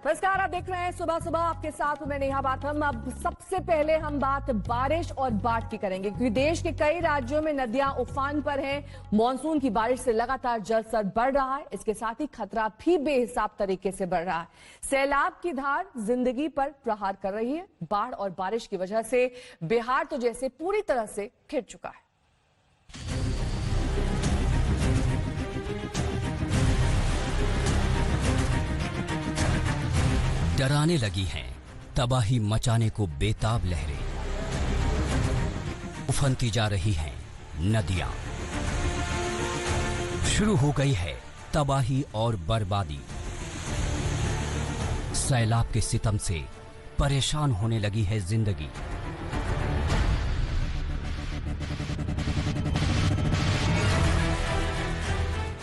नमस्कार, आप देख रहे हैं सुबह सुबह, आपके साथ हूं मैं नेहा बाथम। अब सबसे पहले हम बात बारिश और बाढ़ की करेंगे, क्योंकि देश के कई राज्यों में नदियां उफान पर हैं। मानसून की बारिश से लगातार जल स्तर बढ़ रहा है, इसके साथ ही खतरा भी बेहिसाब तरीके से बढ़ रहा है। सैलाब की धार जिंदगी पर प्रहार कर रही है। बाढ़ और बारिश की वजह से बिहार तो जैसे पूरी तरह से घिर चुका है। डराने लगी हैं, तबाही मचाने को बेताब लहरें, उफनती जा रही हैं नदियां, शुरू हो गई है तबाही और बर्बादी। सैलाब के सितम से परेशान होने लगी है जिंदगी।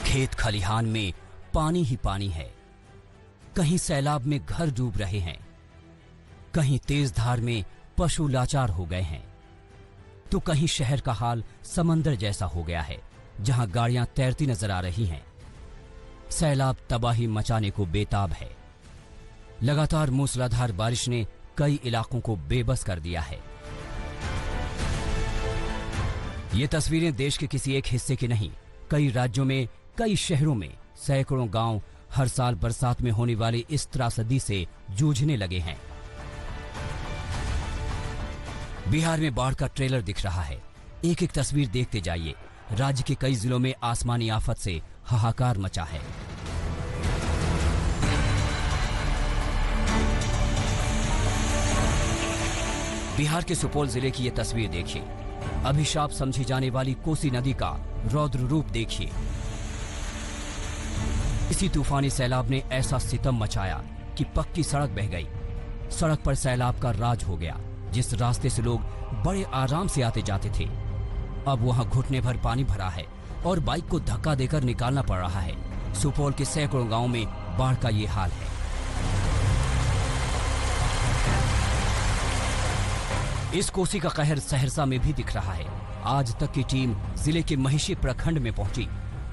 खेत खलिहान में पानी ही पानी है। कहीं सैलाब में घर डूब रहे हैं, कहीं तेज धार में पशु लाचार हो गए हैं, तो कहीं शहर का हाल समंदर जैसा हो गया है, जहां गाड़ियां तैरती नजर आ रही हैं। सैलाब तबाही मचाने को बेताब है। लगातार मूसलाधार बारिश ने कई इलाकों को बेबस कर दिया है। ये तस्वीरें देश के किसी एक हिस्से की नहीं, कई राज्यों में, कई शहरों में सैकड़ों गांव हर साल बरसात में होने वाली इस त्रासदी से जूझने लगे हैं। बिहार में बाढ़ का ट्रेलर दिख रहा है। एक एक तस्वीर देखते जाइए। राज्य के कई जिलों में आसमानी आफत से हाहाकार मचा है। बिहार के सुपौल जिले की यह तस्वीर देखिए। अभिशाप समझी जाने वाली कोसी नदी का रौद्र रूप देखिए। इसी तूफानी सैलाब ने ऐसा सितम मचाया कि पक्की सड़क बह गई। सड़क पर सैलाब का राज हो गया। जिस रास्ते से लोग बड़े आराम से आते जाते थे, अब वहां घुटने भर पानी भरा है और बाइक को धक्का देकर निकालना पड़ रहा है। सुपौल के सैकड़ों गांवों में बाढ़ का ये हाल है। इस कोसी का कहर सहरसा में भी दिख रहा है। आज तक की टीम जिले के महिषी प्रखंड में पहुंची।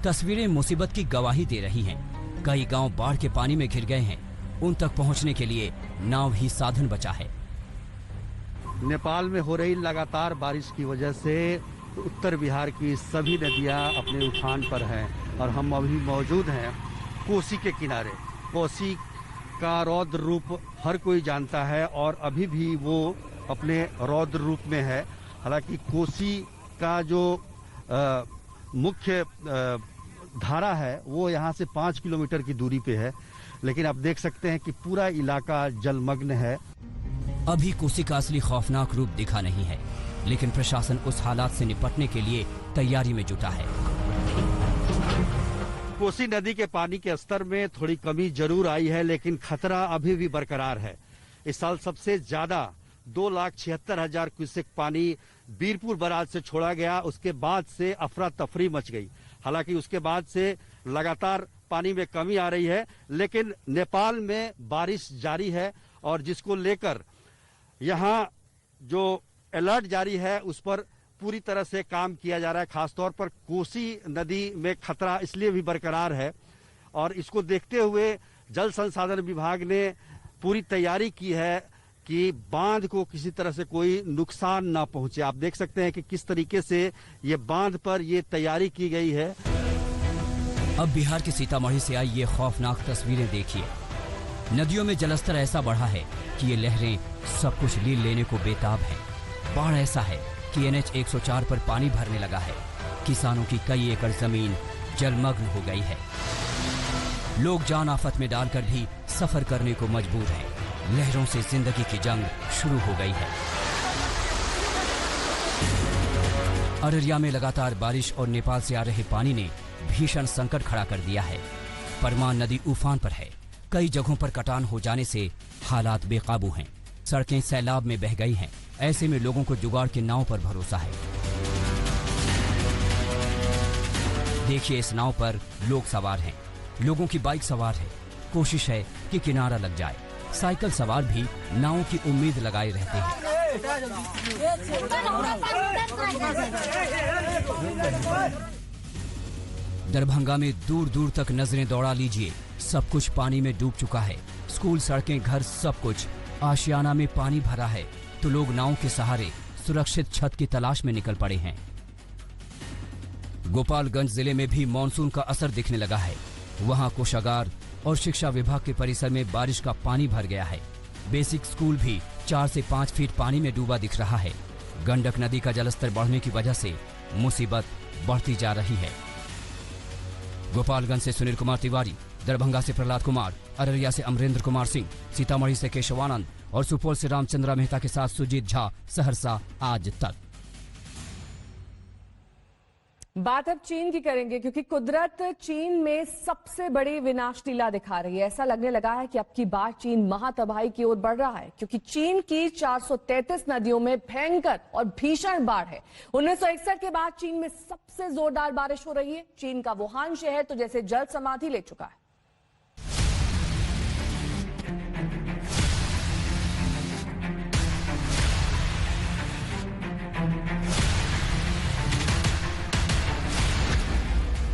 तस्वीरें मुसीबत की गवाही दे रही हैं। कई गांव बाढ़ के पानी में घिर गए हैं। उन तक पहुंचने के लिए नाव ही साधन बचा है। नेपाल में हो रही लगातार बारिश की वजह से उत्तर बिहार की सभी नदियां अपने उफान पर हैं और हम अभी मौजूद हैं कोसी के किनारे। कोसी का रौद्र रूप हर कोई जानता है और अभी भी वो अपने रौद्र रूप में है। हालांकि कोसी का जो मुख्य धारा है वो यहाँ से 5 किलोमीटर की दूरी पे है, लेकिन आप देख सकते हैं कि पूरा इलाका जलमग्न है। अभी कोसी का असली खौफनाक रूप दिखा नहीं है, लेकिन प्रशासन उस हालात से निपटने के लिए तैयारी में जुटा है। कोसी नदी के पानी के स्तर में थोड़ी कमी जरूर आई है, लेकिन खतरा अभी भी बरकरार है। इस साल सबसे ज्यादा 2,76,000 क्यूसेक पानी बीरपुर बराज से छोड़ा गया। उसके बाद से अफरा तफरी मच गई। हालांकि उसके बाद से लगातार पानी में कमी आ रही है, लेकिन नेपाल में बारिश जारी है और जिसको लेकर यहाँ जो अलर्ट जारी है उस पर पूरी तरह से काम किया जा रहा है। खासतौर पर कोसी नदी में खतरा इसलिए भी बरकरार है और इसको देखते हुए जल संसाधन विभाग ने पूरी तैयारी की है कि बांध को किसी तरह से कोई नुकसान ना पहुंचे। आप देख सकते हैं कि किस तरीके से ये बांध पर ये तैयारी की गई है। अब बिहार के सीतामढ़ी से आई ये खौफनाक तस्वीरें देखिए। नदियों में जलस्तर ऐसा बढ़ा है कि ये लहरें सब कुछ लील लेने को बेताब है। बाढ़ ऐसा है कि NH 104 पर पानी भरने लगा है। किसानों की कई एकड़ जमीन जलमग्न हो गई है। लोग जान आफत में डालकर भी सफर करने को मजबूर हैं। लहरों से जिंदगी की जंग शुरू हो गई है। अररिया में लगातार बारिश और नेपाल से आ रहे पानी ने भीषण संकट खड़ा कर दिया है। परमान नदी उफान पर है। कई जगहों पर कटान हो जाने से हालात बेकाबू हैं। सड़कें सैलाब में बह गई हैं। ऐसे में लोगों को जुगाड़ के नाव पर भरोसा है। देखिए, इस नाव पर लोग सवार हैं, लोगों की बाइक सवार है। कोशिश है कि किनारा लग जाए। साइकिल सवार भी नाव की उम्मीद लगाए रहते हैं। दरभंगा में दूर दूर तक नजरें दौड़ा लीजिए। सब कुछ पानी में डूब चुका है। स्कूल, सड़कें, घर, सब कुछ आशियाना में पानी भरा है। तो लोग नाव के सहारे सुरक्षित छत की तलाश में निकल पड़े हैं। गोपालगंज जिले में भी मानसून का असर दिखने लगा है। वहां कोषागार और शिक्षा विभाग के परिसर में बारिश का पानी भर गया है। बेसिक स्कूल भी 4 से 5 फीट पानी में डूबा दिख रहा है। गंडक नदी का जलस्तर बढ़ने की वजह से मुसीबत बढ़ती जा रही है। गोपालगंज से सुनील कुमार तिवारी, दरभंगा से प्रहलाद कुमार, अररिया से अमरेंद्र कुमार सिंह, सीतामढ़ी से केशवानंद और सुपौल से रामचंद्रा मेहता के साथ सुजीत झा, सहरसा आज तक। बात अब चीन की करेंगे, क्योंकि कुदरत चीन में सबसे बड़ी विनाश लीला दिखा रही है। ऐसा लगने लगा है कि अब की बार चीन महातबाही की ओर बढ़ रहा है, क्योंकि चीन की 433 नदियों में भयंकर और भीषण बाढ़ है। 1961 के बाद चीन में सबसे जोरदार बारिश हो रही है। चीन का वुहान शहर तो जैसे जल समाधि ले चुका है।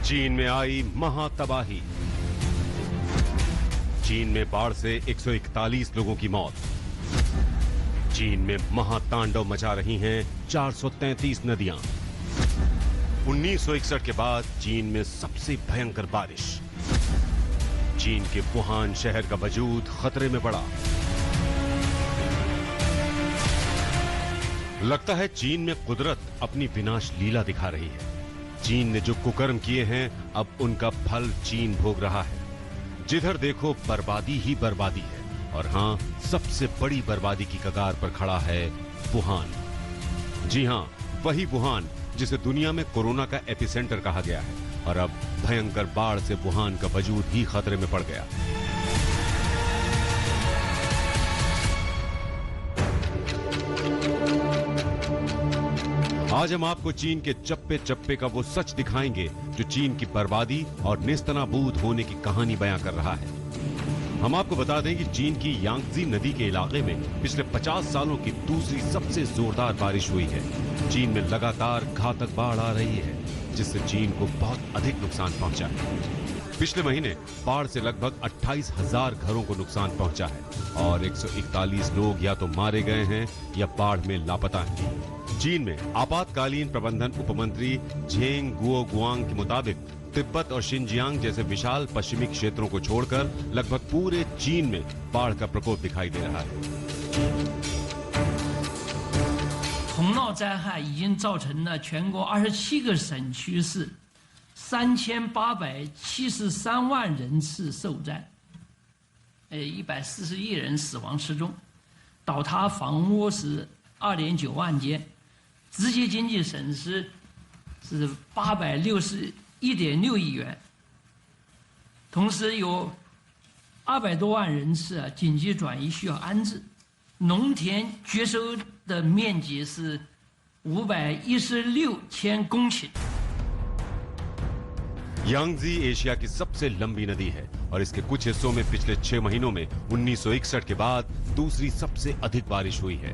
चीन में आई महातबाही। चीन में बाढ़ से 141 लोगों की मौत। चीन में महातांडव मचा रही हैं 433 नदियां। 1961 के बाद चीन में सबसे भयंकर बारिश। चीन के वुहान शहर का वजूद खतरे में पड़ा। लगता है चीन में कुदरत अपनी विनाश लीला दिखा रही है। चीन ने जो कुकर्म किए हैं, अब उनका फल चीन भोग रहा है। जिधर देखो बर्बादी ही बर्बादी है। और हां, सबसे बड़ी बर्बादी की कगार पर खड़ा है वुहान। जी हां, वही वुहान जिसे दुनिया में कोरोना का एपिसेंटर कहा गया है। और अब भयंकर बाढ़ से वुहान का वजूद ही खतरे में पड़ गया। आज हम आपको चीन के चप्पे चप्पे का वो सच दिखाएंगे जो चीन की बर्बादी और नेस्तनाबूद होने की कहानी बयां कर रहा है। हम आपको बता दें कि चीन की यांगजी नदी के इलाके में पिछले 50 सालों की दूसरी सबसे जोरदार बारिश हुई है। चीन में लगातार घातक बाढ़ आ रही है, जिससे चीन को बहुत अधिक नुकसान पहुंचा है। पिछले महीने बाढ़ से लगभग 28,000 घरों को नुकसान पहुंचा है और 141 लोग या तो मारे गए हैं या बाढ़ में लापता हैं। चीन में आपातकालीन प्रबंधन उपमंत्री झेंग गुओगुआंग के मुताबिक तिब्बत और शिनजियांग जैसे विशाल पश्चिमी क्षेत्रों को छोड़कर लगभग पूरे चीन में बाढ़ का प्रकोप दिखाई दे रहा है। 洪涝灾害已经造成了全国27个省区市3873万人次受灾，140亿人死亡失踪，倒塌房屋是2.9万间，直接经济损失是861.6亿元。同时有200多万人次紧急转移需要安置，农田绝收的面积是516千公顷。 यांगजी एशिया की सबसे लंबी नदी है और इसके कुछ हिस्सों में पिछले 6 महीनों में 1961 के बाद दूसरी सबसे अधिक बारिश हुई है।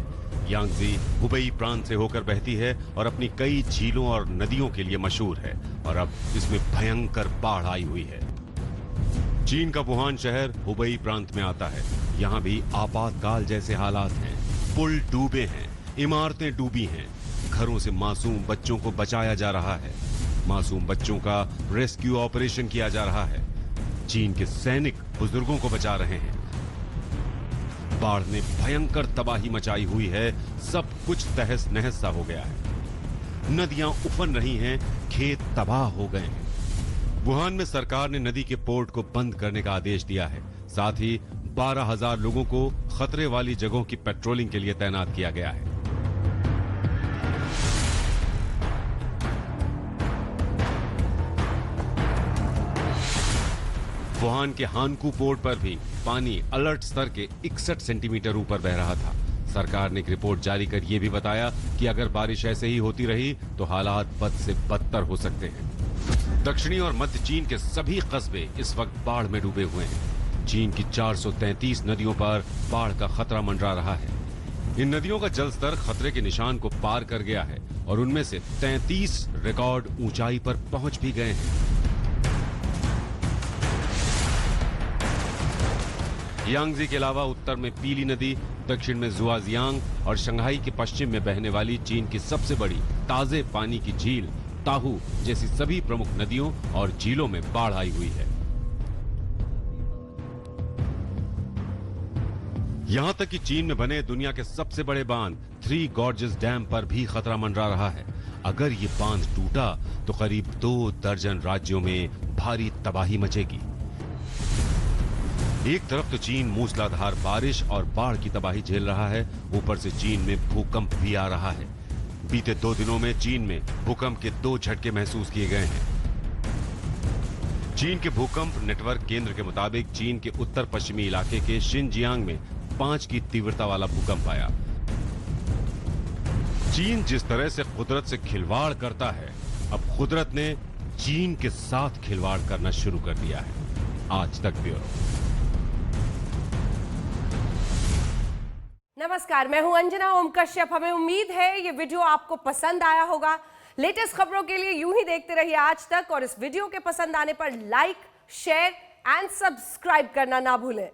यांगजी हुबेई प्रांत से होकर बहती है और अपनी कई झीलों और नदियों के लिए मशहूर है और अब इसमें भयंकर बाढ़ आई हुई है। चीन का वुहान शहर हुबेई प्रांत में आता है। यहाँ भी आपातकाल जैसे हालात हैं। पुल डूबे हैं, इमारतें डूबी हैं, घरों से मासूम बच्चों को बचाया जा रहा है। मासूम बच्चों का रेस्क्यू ऑपरेशन किया जा रहा है। चीन के सैनिक बुजुर्गों को बचा रहे हैं। बाढ़ ने भयंकर तबाही मचाई हुई है। सब कुछ तहस नहस सा हो गया है। नदियां उफन रही हैं, खेत तबाह हो गए हैं। वुहान में सरकार ने नदी के पोर्ट को बंद करने का आदेश दिया है। साथ ही 12,000 लोगों को खतरे वाली जगहों की पेट्रोलिंग के लिए तैनात किया गया है। वुहान के हानकू पोर्ट पर भी पानी अलर्ट स्तर के 61 सेंटीमीटर ऊपर बह रहा था। सरकार ने एक रिपोर्ट जारी कर यह भी बताया कि अगर बारिश ऐसे ही होती रही तो हालात बद से बदतर हो सकते हैं। दक्षिणी और मध्य चीन के सभी कस्बे इस वक्त बाढ़ में डूबे हुए हैं। चीन की 433 नदियों पर बाढ़ का खतरा मंडरा रहा है। इन नदियों का जलस्तर खतरे के निशान को पार कर गया है और उनमें से 33 रिकॉर्ड ऊंचाई पर पहुंच भी गए हैं। यांगजी के अलावा उत्तर में पीली नदी, दक्षिण में जुआजियांग और शंघाई के पश्चिम में बहने वाली चीन की सबसे बड़ी ताजे पानी की झील ताहू जैसी सभी प्रमुख नदियों और झीलों में बाढ़ आई हुई है। यहां तक कि चीन में बने दुनिया के सबसे बड़े बांध थ्री गॉर्जेस डैम पर भी खतरा मंडरा रहा है। अगर ये बांध टूटा तो करीब 2 दर्जन राज्यों में भारी तबाही मचेगी। एक तरफ तो चीन मूसलाधार बारिश और बाढ़ की तबाही झेल रहा है, ऊपर से चीन में भूकंप भी आ रहा है। बीते 2 दिनों में चीन में भूकंप के 2 झटके महसूस किए गए हैं। चीन के भूकंप नेटवर्क केंद्र के मुताबिक चीन के उत्तर पश्चिमी इलाके के शिनजियांग में 5 की तीव्रता वाला भूकंप आया। चीन जिस तरह से कुदरत से खिलवाड़ करता है, अब कुदरत ने चीन के साथ खिलवाड़ करना शुरू कर दिया है। आज तक ब्यूरो। नमस्कार, मैं हूं अंजना ओम कश्यप। हमें उम्मीद है ये वीडियो आपको पसंद आया होगा। लेटेस्ट खबरों के लिए यूं ही देखते रहिए आज तक और इस वीडियो के पसंद आने पर लाइक, शेयर एंड सब्सक्राइब करना ना भूलें।